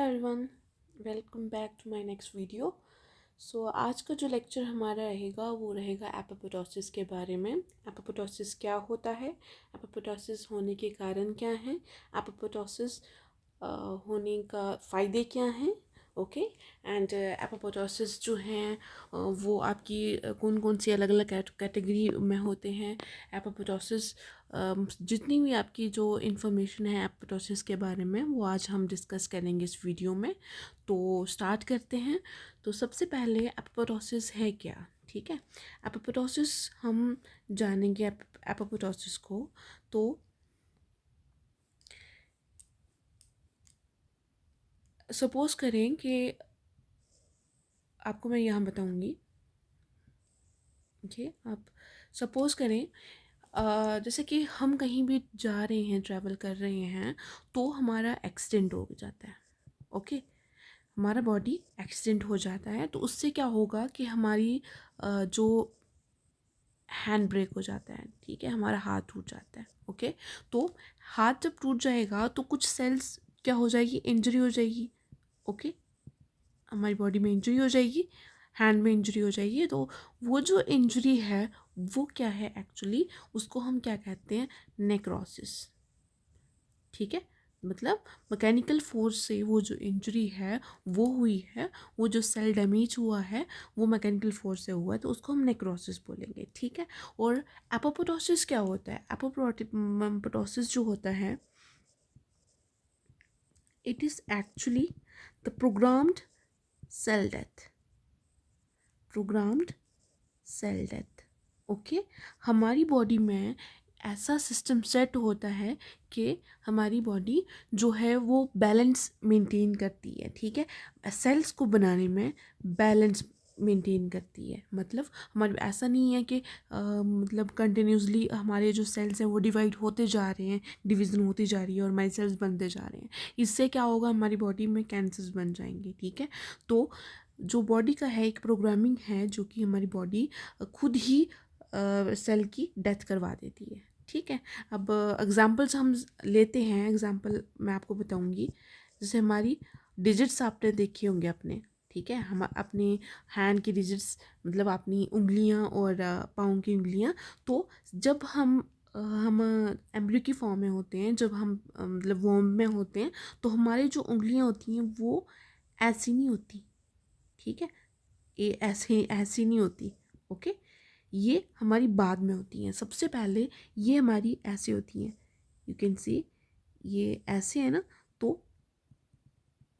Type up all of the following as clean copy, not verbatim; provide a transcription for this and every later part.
Everyone, welcome back to my next video. आज का जो लेक्चर हमारा रहेगा वो रहेगा एपोप्टोसिस के बारे में। एपोप्टोसिस क्या होता है, एपोप्टोसिस होने के कारण क्या हैं, एपोप्टोसिस होने का फ़ायदे क्या हैं। ओके। एंड एपोप्टोसिस जो हैं वो आपकी कौन कौन सी अलग अलग कैटेगरी में होते हैं। एपोप्टोसिस जितनी भी आपकी जो इन्फॉर्मेशन है एपोप्टोसिस के बारे में वो आज हम डिस्कस करेंगे इस वीडियो में। तो स्टार्ट करते हैं। तो सबसे पहले एपोप्टोसिस है क्या, ठीक है। एपोप्टोसिस हम जानेंगे एपोप्टोसिस को। तो सपोज़ करें कि आपको मैं यहाँ बताऊँगी, ठीक है। आप सपोज़ करें जैसे कि हम कहीं भी जा रहे हैं, ट्रैवल कर रहे हैं, तो हमारा एक्सीडेंट हो जाता है। ओके। हमारा बॉडी एक्सीडेंट हो जाता है तो उससे क्या होगा कि हमारी जो हैंड ब्रेक हो जाता है, ठीक है, हमारा हाथ टूट जाता है। ओके। तो हाथ जब टूट जाएगा तो कुछ सेल्स क्या हो जाएगी, इंजरी हो जाएगी। ओके। हमारी बॉडी में इंजरी हो जाएगी, हैंड में इंजरी हो जाएगी। तो वो जो इंजरी है वो क्या है एक्चुअली, उसको हम क्या कहते हैं, नेक्रोसिस। ठीक है। मतलब मैकेनिकल फोर्स से वो जो इंजरी है वो हुई है, वो जो सेल डैमेज हुआ है वो मैकेनिकल फोर्स से हुआ है, तो उसको हम नेक्रोसिस बोलेंगे। ठीक है। और एपोप्टोसिस क्या होता है, एपोप्टोसिस जो होता है, it is actually the programmed cell death. Programmed cell death. Okay. हमारी बॉडी में ऐसा सिस्टम सेट होता है कि हमारी बॉडी जो है वो बैलेंस मेंटेन करती है। ठीक है। सेल्स को बनाने में बैलेंस मेंटेन करती है। मतलब हमारी ऐसा नहीं है कि मतलब कंटिन्यूसली हमारे जो सेल्स हैं वो डिवाइड होते जा रहे हैं, डिवीज़न होती जा रही है और हमारे सेल्स बनते जा रहे हैं। इससे क्या होगा, हमारी बॉडी में कैंसर्स बन जाएंगे। ठीक है। तो जो बॉडी का है एक प्रोग्रामिंग है जो कि हमारी बॉडी खुद ही सेल की डेथ करवा देती है। ठीक है। अब एग्जांपल्स हम लेते हैं। एग्जांपल मैं आपको बताऊंगी। जैसे हमारी डिजिट्स आपने देखे होंगे अपने, ठीक है, हम अपनी हैंड की डिजिट्स, मतलब अपनी उंगलियां और पाँव की उंगलियां। तो जब हम एम्ब्रियो की फॉर्म में होते हैं, जब हम मतलब वॉर्म में होते हैं, तो हमारी जो उंगलियां होती हैं वो ऐसी नहीं होती। ठीक है। ये ऐसे ऐसी नहीं होती। ओके। ये हमारी बाद में होती हैं। सबसे पहले ये हमारी ऐसे होती हैं, यू कैन सी, ये ऐसे है ना। तो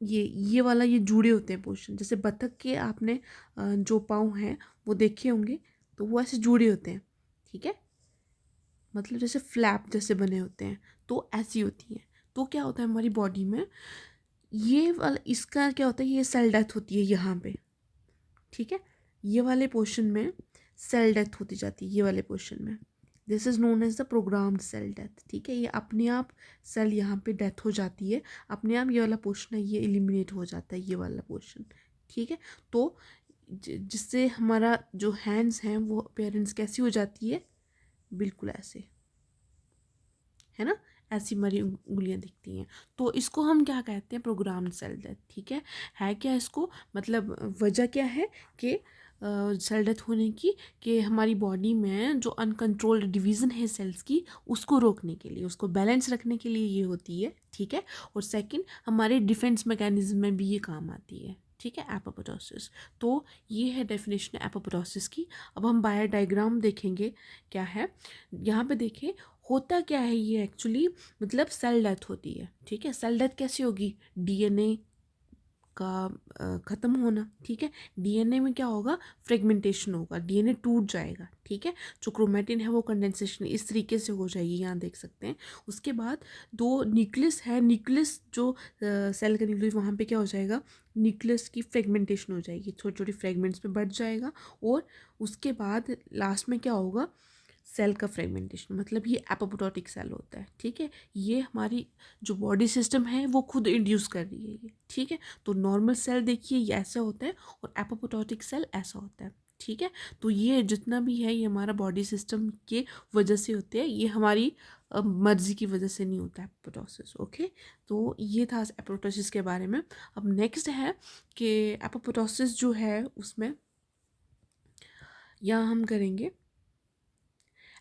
ये वाला ये जुड़े होते हैं पोर्शन। जैसे बतख के आपने जो पाँव हैं वो देखे होंगे, तो वो ऐसे जुड़े होते हैं। ठीक है। मतलब जैसे फ्लैप जैसे बने होते हैं, तो ऐसी होती हैं। तो क्या होता है हमारी बॉडी में, ये वाला इसका क्या होता है, ये सेल डेथ होती है यहाँ पे। ठीक है। ये वाले पोर्शन में सेल डेथ होती जाती है, ये वाले पोर्शन में। This is known as the programmed cell death. ठीक है। ये अपने आप सेल यहाँ पे डेथ हो जाती है, अपने आप ये वाला पोर्शन है ये एलिमिनेट हो जाता है, ये वाला पोर्शन। ठीक है। तो जिससे हमारा जो हैंड्स हैं वो अपीयरेंस कैसी हो जाती है, बिल्कुल ऐसे, है ना, ऐसी हमारी उंगलियां दिखती हैं। तो इसको हम क्या कहते हैं, प्रोग्राम्ड सेल डेथ। ठीक है क्या इसको, मतलब वजह क्या है कि सेल डेथ होने की, कि हमारी बॉडी में जो अनकंट्रोल्ड डिवीज़न है सेल्स की, उसको रोकने के लिए, उसको बैलेंस रखने के लिए ये होती है। ठीक है। और सेकंड, हमारे डिफेंस मैकेनिज्म में भी ये काम आती है। ठीक है, एपोप्टोसिस। तो ये है डेफिनेशन एपोप्टोसिस की। अब हम बायो डायग्राम देखेंगे क्या है। यहाँ पे देखें होता क्या है ये एक्चुअली, मतलब सेल डेथ होती है। ठीक है। सेल डेथ कैसी होगी, डीएनए का ख़त्म होना। ठीक है। डीएनए में क्या होगा, फ्रेगमेंटेशन होगा, डीएनए टूट जाएगा। ठीक है। जो क्रोमेटिन है वो कंडेंसेशन इस तरीके से हो जाएगी, यहाँ देख सकते हैं। उसके बाद दो न्यूक्लियस है, न्यूक्लियस जो सेल का न्यूक्लियस, वहाँ पे क्या हो जाएगा, न्यूक्लियस की फ्रेगमेंटेशन हो जाएगी, छोटी छोटी फ्रेगमेंट्स में बढ़ जाएगा। और उसके बाद लास्ट में क्या होगा, सेल का फ्रेगमेंटेशन। मतलब ये एपोप्टोटिक सेल होता है। ठीक है। ये हमारी जो बॉडी सिस्टम है वो खुद इंड्यूस कर रही है ये। ठीक है। तो नॉर्मल सेल देखिए ये ऐसा होता है और एपोप्टोटिक सेल ऐसा होता है। ठीक है। तो ये जितना भी है ये हमारा बॉडी सिस्टम के वजह से होते हैं। ये हमारी मर्जी की वजह से नहीं होता एपोप्टोसिस। ओके, तो ये था एपोप्टोसिस के बारे में। अब नेक्स्ट है कि एपोप्टोसिस जो है उसमें यहाँ हम करेंगे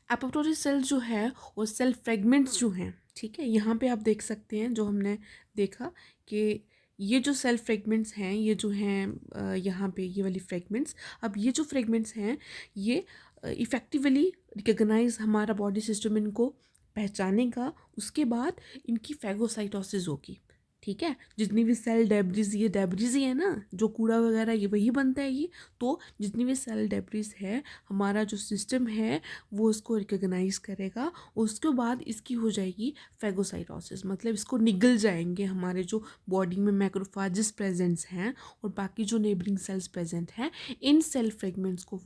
एपोप्टोसिस सेल जो है वो सेल फ्रेगमेंट्स जो हैं, ठीक है, यहाँ पे आप देख सकते हैं जो हमने देखा कि ये जो सेल फ्रेगमेंट्स हैं ये जो हैं यहाँ पे ये वाली फ्रेगमेंट्स, अब ये जो फ्रेगमेंट्स हैं ये इफ़ेक्टिवली रिकग्नाइज हमारा बॉडी सिस्टम इनको पहचानेगा, उसके बाद इनकी फैगोसाइटोसिस होगी, ठीक है। जितनी भी सेल डेब्रिज, ये डेब्रिज ही है ना, जो कूड़ा वगैरह ये वही बनता है ये, तो जितनी भी सेल डेब्रिज है हमारा जो सिस्टम है वो इसको रिकग्नाइज करेगा, उसके बाद इसकी हो जाएगी फैगोसाइटोसिस, मतलब इसको निगल जाएंगे हमारे जो बॉडी में मैक्रोफाजेस प्रेजेंट्स हैं और बाकी जो नेबरिंग सेल्स प्रेजेंट हैं, इन सेल फ्रेगमेंट्स को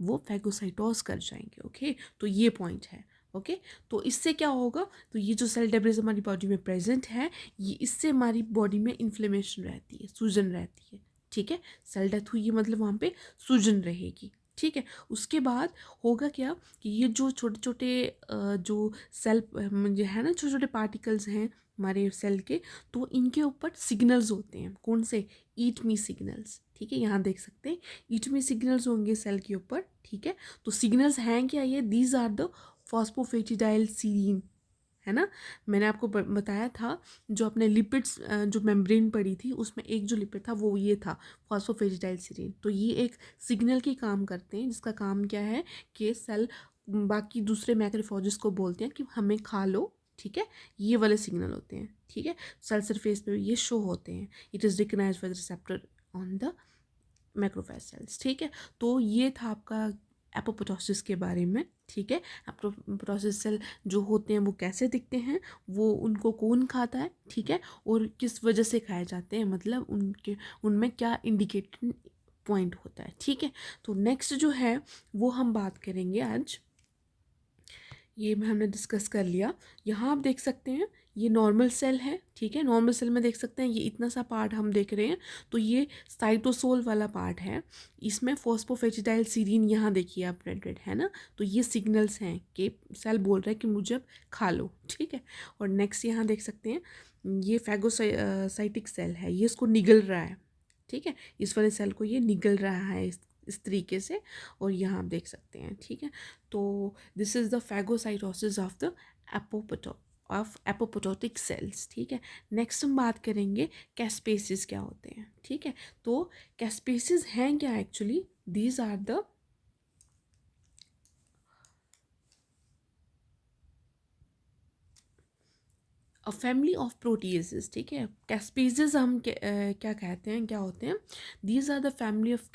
वो फैगोसाइटोस कर जाएंगे। ओके, तो ये पॉइंट है। ओके, तो इससे क्या होगा, तो ये जो सेल डेब्रिज हमारी बॉडी में प्रेजेंट है, ये इससे हमारी बॉडी में इन्फ्लेमेशन रहती है, सूजन रहती है, ठीक है। सेल डेथ हुई है मतलब वहाँ पे सूजन रहेगी, ठीक है। उसके बाद होगा क्या कि ये जो छोटे छोटे जो सेल जो है ना, छोटे छोटे पार्टिकल्स हैं हमारे सेल के, तो इनके ऊपर सिग्नल्स होते हैं, कौन से, ईट मी सिग्नल्स, ठीक है। यहाँ देख सकते हैं ईट मी सिग्नल्स होंगे सेल के ऊपर, ठीक है। तो सिग्नल्स हैं क्या, ये दीज आर द फॉस्फोफेटिडाइल सीरीन, है ना। मैंने आपको बताया था जो अपने लिपिड्स जो मेम्ब्रेन पड़ी थी उसमें एक जो लिपिड था वो ये था फॉस्फोफेटिडाइल सीरीन। तो ये एक सिग्नल की काम करते हैं, जिसका काम क्या है कि सेल बाकी दूसरे मैक्रोफेजेस को बोलते हैं कि हमें खा लो, ठीक है। ये वाले सिग्नल होते हैं, ठीक है। सेल सरफेस पे ये शो होते हैं, it is recognised by the receptor on the macrophage cells, ठीक है। तो ये था आपका एपोप्टोसिस के बारे में, ठीक है। एपोप्टोसिस सेल जो होते हैं वो कैसे दिखते हैं, वो उनको कौन खाता है, ठीक है, और किस वजह से खाए जाते हैं, मतलब उनमें क्या इंडिकेटिंग पॉइंट होता है, ठीक है। तो नेक्स्ट जो है वो हम बात करेंगे आज, ये हमने डिस्कस कर लिया। यहाँ आप देख सकते हैं ये नॉर्मल सेल है, ठीक है। नॉर्मल सेल में देख सकते हैं ये इतना सा पार्ट हम देख रहे हैं, तो ये साइटोसोल वाला पार्ट है, इसमें फॉस्फोफेटिडाइल सीरीन यहाँ देखिए आप रेड है ना, तो ये सिग्नल्स हैं कि सेल बोल रहा है कि मुझे अब खा लो, ठीक है। और नेक्स्ट यहाँ देख सकते हैं ये फैगोसाइटिक सेल है, ये इसको निगल रहा है, ठीक है। इस वाले सेल को ये निगल रहा है इस तरीके से, और यहाँ आप देख सकते हैं, ठीक है। तो this is the phagocytosis of the apoptotic cells, ठीक है। नेक्स्ट हम बात करेंगे कैस्पेसिस क्या होते हैं, ठीक है। तो कैस्पेसिस हैं क्या, actually these are the a family of proteases, ठीक है। कैस्पेसेस हम क्या कहते हैं, क्या होते हैं, these are the family of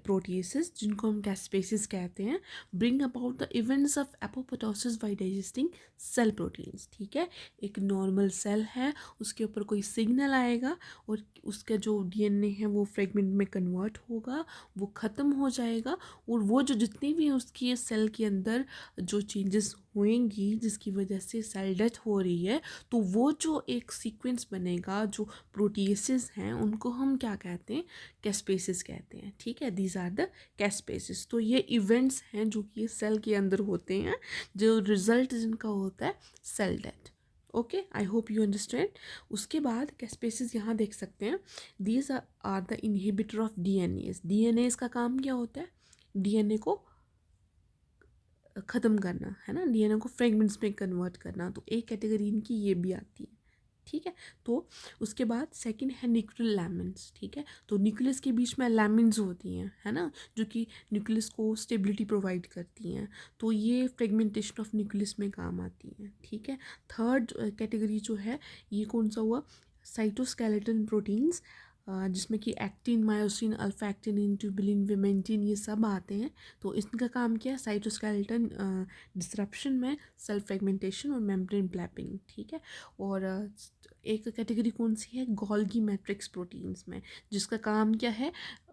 proteases जिनको हम कैस्पेसेस कहते हैं, bring about the events of apoptosis by digesting cell proteins, ठीक है। एक नॉर्मल सेल है, उसके ऊपर कोई सिग्नल आएगा और उसका जो डीएनए है वो फ्रेगमेंट में कन्वर्ट होगा, वो ख़त्म हो जाएगा, और वो जो जितनी भी उसकी सेल के अंदर जो चेंजेस होएंगी जिसकी वजह से सेल डेथ हो रही है, तो वो जो एक सीक्वेंस बनेगा, जो प्रोटीएसेस हैं उनको हम क्या कहते हैं, कैस्पेसिस कहते हैं, ठीक है। These are the caspases. तो ये इवेंट्स हैं जो कि सेल के अंदर होते हैं, जो रिजल्ट जिनका होता है cell death. Okay, I hope you understand. उसके बाद कैस्पेसिस यहाँ देख सकते हैं, these are the inhibitor of DNase का काम क्या होता है, डीएनए को ख़त्म करना, है ना, डीएनए को फ्रेगमेंट्स में कन्वर्ट करना, तो एक कैटेगरी इनकी ये भी आती है, ठीक है। तो उसके बाद सेकंड है न्यूक्लियल लैमिन्स, ठीक है। तो न्यूक्लियस के बीच में लैमिन्स होती हैं, है ना, जो कि न्यूक्लियस को स्टेबिलिटी प्रोवाइड करती हैं, तो ये फ्रेगमेंटेशन ऑफ न्यूक्लियस में काम आती हैं, ठीक है। थर्ड कैटेगरी जो है ये कौन सा हुआ, साइटोस्केलेटन प्रोटीन्स, जिसमें कि actin, myosin, alpha actinin, tubulin, vimentin ये सब आते हैं। तो इनका काम क्या है, साइटोस्केलेटन डिसरप्शन में सेल फ्रेगमेंटेशन और मेम्ब्रेन ब्लैपिंग, ठीक है। और एक कैटेगरी कौन सी है, गोल्गी मैट्रिक्स प्रोटीन्स में, जिसका काम क्या है,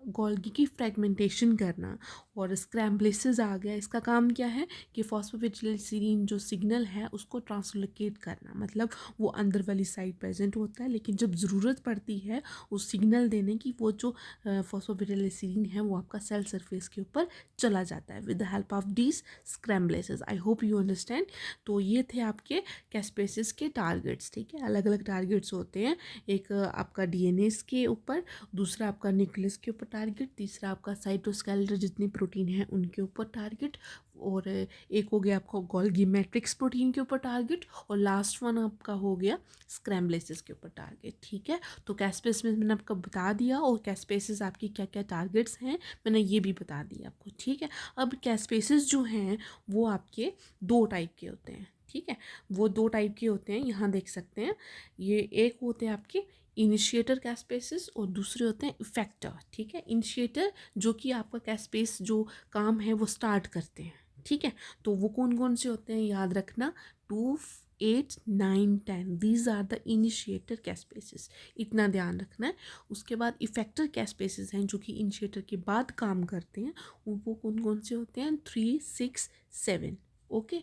गोल्गी की फ्रेगमेंटेशन करना। और स्क्रैम्बलेसिस आ गया, इसका काम क्या है कि फॉस्फोएटिलसीन जो सिग्नल है उसको ट्रांसलोकेट करना, मतलब वो अंदर वाली साइड प्रेजेंट होता है, लेकिन जब ज़रूरत पड़ती है उस सिग्नल देने की, वो जो फॉस्फोएटिलसीन है वो आपका सेल सरफेस के ऊपर चला जाता है with the help of this scramblases. I hope you understand. तो ये थे आपके कैस्पेसिस के टारगेट्स, ठीक है। अलग अलग टारगेट्स होते हैं, एक आपका डीएनए के ऊपर, दूसरा आपका न्यूक्लियस के ऊपर टारगेट, तीसरा आपका साइटोस्केलेटल जितनी प्रोटीन है उनके ऊपर टारगेट, और एक हो गया आपका गोल्गी मैट्रिक्स प्रोटीन के ऊपर टारगेट, और लास्ट वन आपका हो गया स्क्रैम्बलेसिस के ऊपर टारगेट, ठीक है। तो कैस्पेस में मैंने आपको बता दिया, और कैस्पेसिस आपकी क्या क्या टारगेट्स हैं मैंने ये भी बता दिया आपको, ठीक है। अब कैस्पेसिस जो हैं वो आपके दो टाइप के होते हैं, ठीक है। वो दो टाइप के होते हैं, यहाँ देख सकते हैं, ये एक होते हैं आपके इनिशिएटर कैस्पेसिस और दूसरे होते हैं इफेक्टर, ठीक है। इनिशिएटर जो कि आपका कैस्पेस जो काम है वो स्टार्ट करते हैं, ठीक है। तो वो कौन कौन से होते हैं याद रखना, 2, 8, 9, 10, these are the initiator caspases, इतना ध्यान रखना है। उसके बाद इफेक्टर कैस्पेसिस हैं जो कि इनिशिएटर के बाद काम करते हैं, वो कौन कौन से होते हैं, 3, 6, 7, ओके,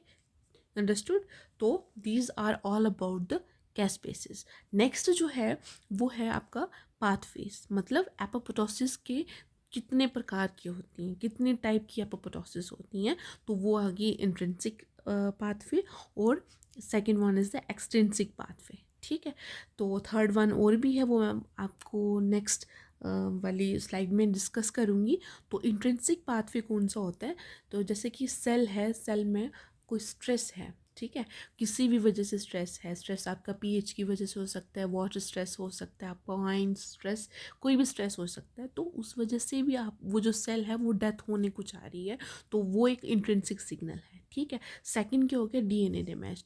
अंडरस्टूड। तो these are all about the caspases. Next जो है वो है आपका पाथवेज, मतलब एपोप्टोसिस के कितने प्रकार की होती हैं, कितने टाइप की एपोप्टोसिस होती हैं। तो वो आ गई इंट्रिंसिक पाथवे, और second one is the extrinsic pathway, ठीक है। तो थर्ड वन और भी है, वो मैं आपको नेक्स्ट वाली स्लाइड में डिस्कस करूँगी। तो इंट्रिंसिक पाथवे कौन सा होता है, तो जैसे कि सेल है, सेल में कोई स्ट्रेस है, ठीक है, किसी भी वजह से स्ट्रेस है, स्ट्रेस आपका पीएच की वजह से हो सकता है, वाटर स्ट्रेस हो सकता है, आपका माइंड स्ट्रेस, कोई भी स्ट्रेस हो सकता है, तो उस वजह से भी आप वो जो सेल है वो डेथ होने को चाह रही है, तो वो एक इंट्रिंसिक सिग्नल है, ठीक है। सेकंड क्या हो गया, डीएनए डैमेज,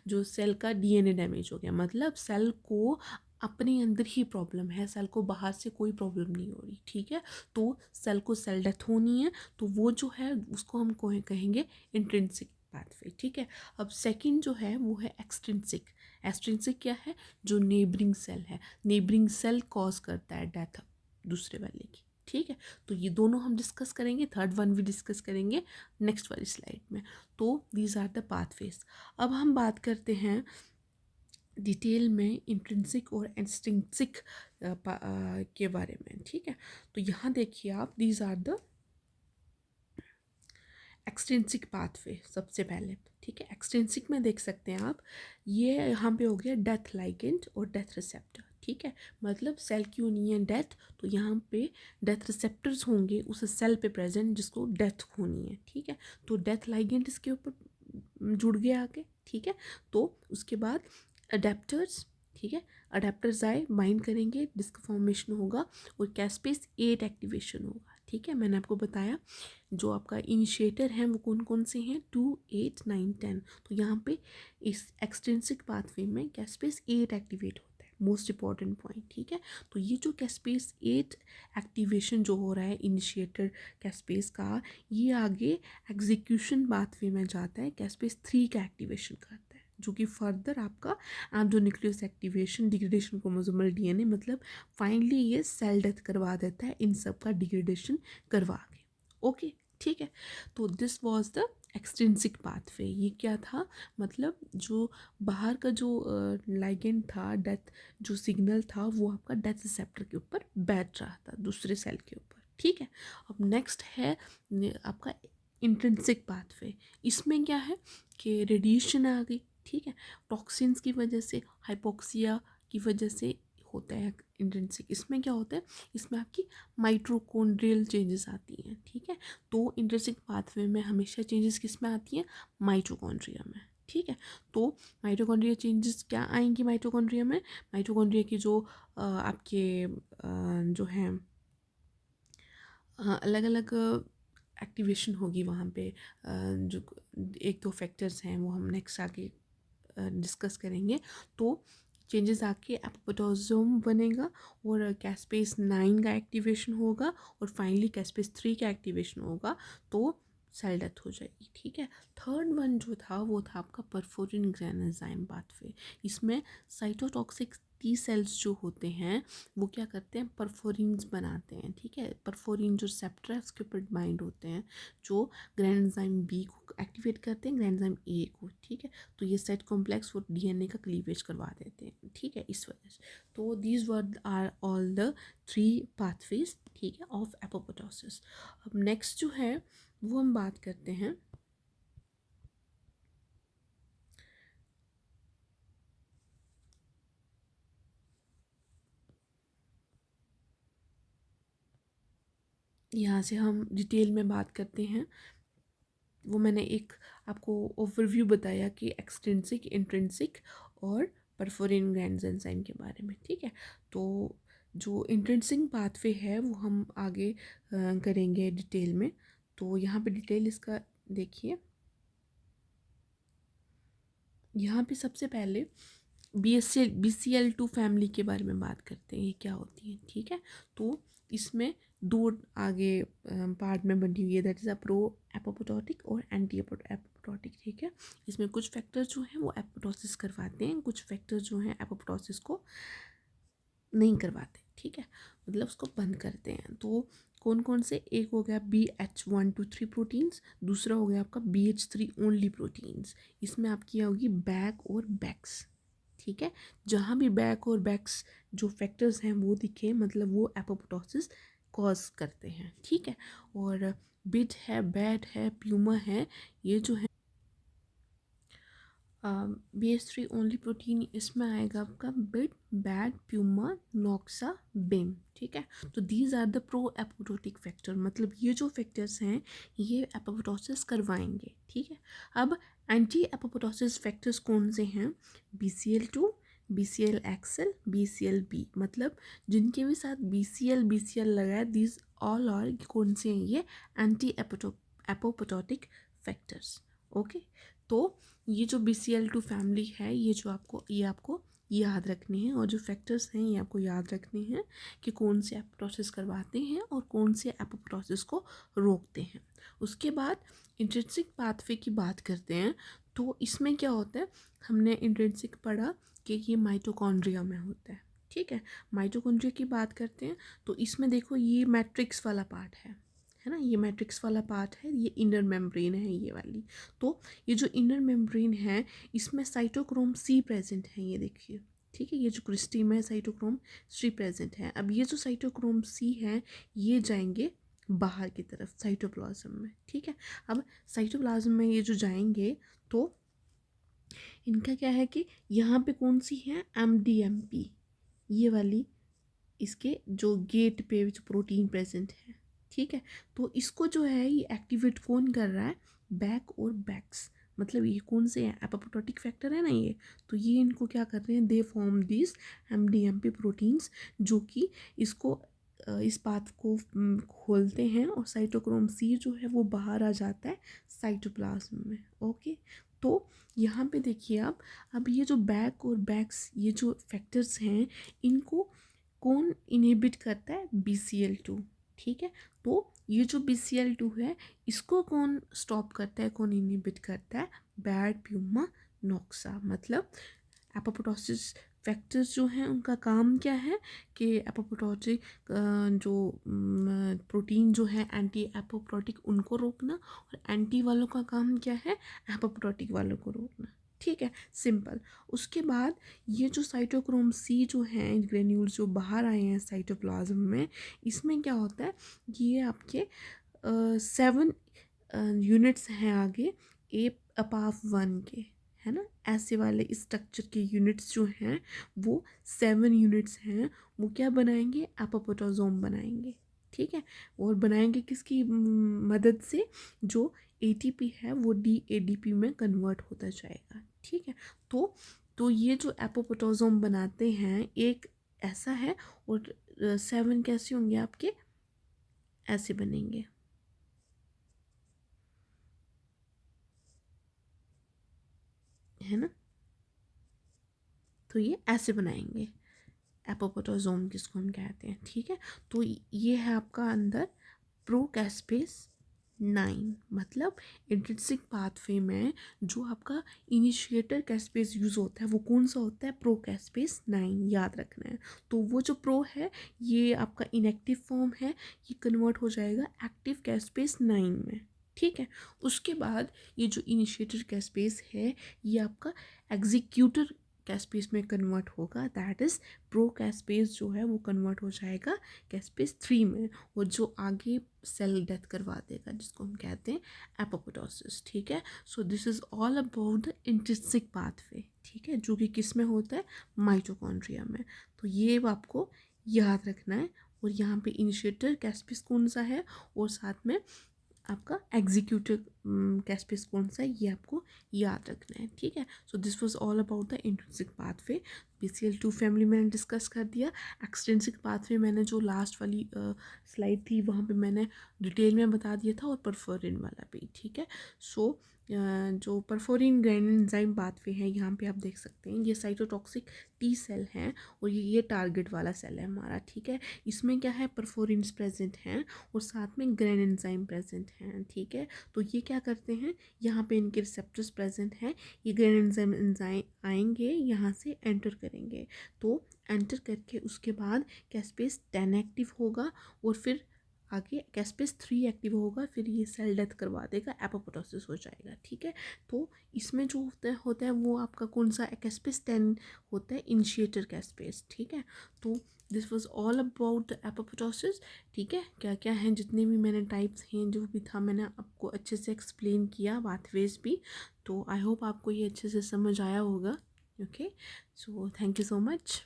जो सेल का डीएनए डैमेज हो गया, मतलब सेल को अपने अंदर ही प्रॉब्लम है, सेल को बाहर से कोई प्रॉब्लम नहीं हो रही, ठीक है। तो सेल को सेल डेथ होनी है, तो वो जो है उसको हम कहेंगे इंट्रिंसिक पाथवे, ठीक है। अब सेकंड जो है वो है एक्सट्रिंसिक। एक्सट्रिंसिक क्या है, जो नेबरिंग सेल है, नेबरिंग सेल कॉज करता है डेथ दूसरे वाले की, ठीक है। तो ये दोनों हम डिस्कस करेंगे, थर्ड वन भी डिस्कस करेंगे नेक्स्ट वाली स्लाइड में। तो दीज आर द पाथवेज। अब हम बात करते हैं डिटेल में इंट्रिंसिक और एक्सट्रिंसिक के बारे में, ठीक है। तो यहाँ देखिए आप, these are the extrinsic pathway सबसे पहले, ठीक है। एक्सट्रिंसिक में देख सकते हैं आप, ये यहाँ पे हो गया डेथ लाइगेंड और डेथ रिसेप्टर, ठीक है। मतलब सेल की होनी है डेथ, तो यहाँ पे डेथ रिसेप्टर्स होंगे उस सेल पे प्रेजेंट जिसको डेथ होनी है, ठीक है। तो डेथ लाइगेंड इसके ऊपर जुड़ गया आगे, ठीक है। तो उसके बाद अडेप्टर्स, ठीक है, अडेप्टर्स आए, बाइंड करेंगे, डिस्क फॉर्मेशन होगा और कैस्पेस 8 एक्टिवेशन होगा, ठीक है। मैंने आपको बताया जो आपका इनिशिएटर है वो कौन कौन से हैं, 2, 8, 9, 10। तो यहाँ पे इस एक्सट्रिंसिक पाथवे में कैस्पेस 8 एक्टिवेट होता है, मोस्ट इंपॉर्टेंट पॉइंट, ठीक है। तो ये जो कैस्पेस 8 एक्टिवेशन जो हो रहा है इनिशिएटर कैस्पेस का, ये आगे एग्जीक्यूशन पाथवे में जाता है, कैस्पेस 3 का एक्टिवेशन करता है, जो कि फर्दर आपका endonuclease activation, degradation chromosomal DNA, मतलब फाइनली ये सेल डेथ करवा देता है, इन सब का डिग्रेडेशन करवा के, ओके, ठीक है। तो this was the extrinsic pathway. ये क्या था, मतलब जो बाहर का जो लाइगेंड था, डेथ जो सिग्नल था, वो आपका डेथ रिसेप्टर के ऊपर बैठ रहा था दूसरे सेल के ऊपर, ठीक है। अब नेक्स्ट है आपका इंट्रिंसिक पाथवे। इसमें क्या है कि रेडिएशन आ गई, ठीक है, टॉक्सिन्स की वजह से, हाइपोक्सिया की वजह से होता है इंट्रिंसिक। इसमें क्या होता है, इसमें आपकी माइटोकॉन्ड्रियल चेंजेस आती हैं, ठीक है। तो इंट्रिंसिक पाथवे में हमेशा चेंजेस किस में आती हैं, माइटोकॉन्ड्रिया में, ठीक है। तो माइटोकॉन्ड्रिया चेंजेस क्या आएंगी माइटोकॉन्ड्रिया में, माइटोकॉन्ड्रिया की जो आपके जो हैं अलग अलग एक्टिवेशन होगी वहाँ पे, जो एक दो फैक्टर्स हैं वो हम नेक्स्ट आगे डिस्कस करेंगे। तो चेंजेस आके एपोप्टोसोम बनेगा और कैस्पेस 9 का एक्टिवेशन होगा और फाइनली कैस्पेस 3 का एक्टिवेशन होगा। तो सेल डेथ हो जाएगी, ठीक है। थर्ड वन जो था वो था आपका परफोरिन ग्रेनेजाइम पाथवे। इसमें साइटोटॉक्सिक टी सेल्स जो होते हैं वो क्या करते हैं, परफोरिन्स बनाते हैं, ठीक है। परफोरिन जो रिसेप्टर है उसके ऊपर बाइंड होते हैं, जो ग्रेनेजाइम बी को एक्टिवेट करते हैं, ग्रेनेजाइम ए को, ठीक है। तो ये सेट कॉम्प्लेक्स वो डीएनए का क्लीवेज करवा देते हैं, ठीक है, इस वजह से। तो these word are all the 3 pathways, ठीक है, ऑफ एपोप्टोसिस। अब नेक्स्ट जो है वो हम बात करते हैं यहाँ से हम डिटेल में बात करते हैं। वो मैंने एक आपको ओवरव्यू बताया कि एक्सट्रिंसिक, इंट्रिंसिक और परफोरिन ग्रैंड्स एंजाइम के बारे में, ठीक है। तो जो इंट्रिंसिक पाथवे है वो हम आगे करेंगे डिटेल में। तो यहाँ पे डिटेल इसका देखिए, यहाँ पे सबसे पहले BCL2 फैमिली के बारे में बात करते हैं, ये क्या होती है, ठीक है। तो इसमें दो आगे पार्ट में बनी हुई है, that is a pro apoptotic और एंटी एपोप्टोटिक, ठीक है। इसमें कुछ फैक्टर जो हैं वो एपोप्टोसिस करवाते हैं, कुछ फैक्टर जो हैं एपोप्टोसिस को नहीं करवाते, ठीक है, मतलब उसको बंद करते हैं। तो कौन कौन से, एक हो गया BH1-3 प्रोटीन्स, दूसरा हो गया आपका BH3 ओनली प्रोटीन्स। इसमें आपकी होगी बैक और बैक्स, ठीक है। जहाँ भी बैक और बैक्स जो फैक्टर्स हैं वो दिखे, मतलब वो एपोप्टोसिस कॉज करते हैं, ठीक है। और बिट है, बैट है, प्यूमा है, ये जो है BH3 ओनली प्रोटीन, इसमें आएगा आपका Bid, Bad, PUMA, Noxa, Bim, ठीक है। तो these are the pro apoptotic factor, मतलब ये जो फैक्टर्स हैं ये एपोप्टोसिस करवाएंगे, ठीक है। अब एंटी एपोप्टोसिस फैक्टर्स कौन से हैं, BCL2, BCL-XL, BCL-B, मतलब जिनके भी साथ BCL लगा है, दीज ऑल आर कौन से हैं, ये एंटी एपोप्टोटिक फैक्टर्स, ओके। तो ये जो BCL2 फैमिली है, ये जो आपको याद रखने हैं, और जो फैक्टर्स हैं ये आपको याद रखने हैं कि कौन से एपोप्टोसिस करवाते हैं और कौन से एपोप्टोसिस को रोकते हैं। उसके बाद इंट्रिंसिक पाथवे की बात करते हैं। तो इसमें क्या होता है, हमने इंट्रिंसिक पढ़ा कि ये माइटोकॉन्ड्रिया में होता है, ठीक है। माइटोकॉन्ड्रिया की बात करते हैं तो इसमें देखो ये मैट्रिक्स वाला पार्ट है ना, ये मैट्रिक्स वाला पार्ट है, ये इनर मेम्ब्रेन है ये वाली। तो ये जो इनर मेम्ब्रेन है इसमें साइटोक्रोम C प्रेजेंट है, ये देखिए, ठीक है। ये जो क्रिस्टी में साइटोक्रोम C प्रेजेंट है। अब ये जो साइटोक्रोम C है ये जाएंगे बाहर की तरफ साइटोप्लाज्म में, ठीक है। अब साइटोप्लाज्म में ये जो जाएंगे तो इनका क्या है कि यहाँ पे कौन सी है, MDMP, ये वाली इसके जो गेट पे जो प्रोटीन प्रेजेंट है, ठीक है। तो इसको जो है ये एक्टिवेट कौन कर रहा है, बैक और बैक्स, मतलब ये कौन से हैं, एपोप्टोटिक फैक्टर है ना ये। तो ये इनको क्या कर रहे हैं, they form this MDMP proteins, जो कि इसको इस पाथ को खोलते हैं और साइटोक्रोम C जो है वो बाहर आ जाता है साइटोप्लाज्म में, ओके। तो यहाँ पे देखिए आप, अब ये जो बैक और बैक्स ये जो फैक्टर्स हैं इनको कौन इनहिबिट करता है, BCL2, ठीक है। तो ये जो BCL2 है इसको कौन स्टॉप करता है, कौन इनहिबिट करता है, बैट, प्यूमा, नॉक्सा। मतलब एपोप्टोसिस फैक्टर्स जो हैं उनका काम क्या है कि एपोप्टोटिक जो प्रोटीन जो है एंटी एपोप्टोटिक उनको रोकना, और एंटी वालों का काम क्या है, एपोप्टोटिक वालों को रोकना, ठीक है, सिंपल। उसके बाद ये जो साइटोक्रोम C जो है ग्रेन्यूल्स जो बाहर आए हैं साइटोप्लाज्म में, इसमें क्या होता है, ये आपके 7 यूनिट्स हैं आगे A अपाफ 1 के, है ना। ऐसे वाले स्ट्रक्चर के यूनिट्स जो हैं वो 7 यूनिट्स हैं, वो क्या बनाएंगे, एपोप्टोसोम बनाएंगे, ठीक है। और बनाएंगे किसकी मदद से, जो ATP है वो DADP में कन्वर्ट होता जाएगा, ठीक है। तो ये जो एपोप्टोसोम बनाते हैं एक ऐसा है, और 7 कैसे होंगे आपके, ऐसे बनेंगे, है ना। तो ये ऐसे बनाएंगे एपोप्टोसोम जिसको हम कहते हैं, ठीक है। तो ये है आपका अंदर प्रोकैस्पेस 9 मतलब इंट्रिंसिक पाथवे में जो आपका इनिशिएटर कैस्पेस यूज़ होता है वो कौन सा होता है, प्रो कैस्पेस 9, याद रखना है। तो वो जो प्रो है ये आपका इनएक्टिव फॉर्म है, ये कन्वर्ट हो जाएगा एक्टिव कैस्पेस 9 में, ठीक है। उसके बाद ये जो इनिशिएटर कैस्पेस है ये आपका एग्जीक्यूटर कैस्पेस में कन्वर्ट होगा, दैट इज़ प्रो कैस्पेस जो है वो कन्वर्ट हो जाएगा कैस्पेस 3 में, और जो आगे सेल डेथ करवा देगा जिसको हम कहते हैं एपोप्टोसिस, ठीक है। So this is all about the intrinsic pathway, ठीक है, जो कि किस में होता है, माइटोकॉन्ड्रिया में। तो ये आपको याद रखना है। और यहाँ पे इनिशिएटर कैस्पेस कौन सा है और साथ में आपका एग्जीक्यूटिव कैस्पेस कौन सा है ये आपको याद रखना है, ठीक है। So this was all about the intrinsic pathway. BCl2 family मैंने डिस्कस कर दिया। एक्सट्रिंसिक पाथवे मैंने जो लास्ट वाली स्लाइड थी वहाँ पे मैंने डिटेल में बता दिया था, और परफोरिन वाला भी, ठीक है। सो जो परफोरिन ग्रैनिन एंजाइम पाथवे है यहाँ पे आप देख सकते हैं, ये साइटोटॉक्सिक टी सेल हैं और ये टारगेट वाला सेल है हमारा, ठीक है। इसमें क्या है, परफोरिन्स प्रेजेंट हैं और साथ में ग्रैनिन एंजाइम प्रेजेंट हैं, ठीक है। तो ये क्या करते हैं, यहाँ पे इनके रिसेप्टर्स प्रेजेंट हैं, ये ग्रैनिन एंजाइम आएंगे यहाँ से एंटर करेंगे, तो एंटर करके उसके बाद कैस्पेस 10 एक्टिव होगा और फिर आगे कैस्पेस 3 एक्टिव होगा, फिर ये सेल डेथ करवा देगा, एपोप्टोसिस हो जाएगा, ठीक है। तो इसमें जो होता है वो आपका कौन सा, कैस्पेस 10 होता है, इनिशिएटर कैस्पेस, ठीक है। तो this was all about the apoptosis, ठीक है। क्या क्या हैं, जितने भी मैंने टाइप्स हैं जो भी था मैंने आपको अच्छे से एक्सप्लेन किया, पाथवेज भी। तो आई होप आपको ये अच्छे से समझ आया होगा। Okay, so thank you so much.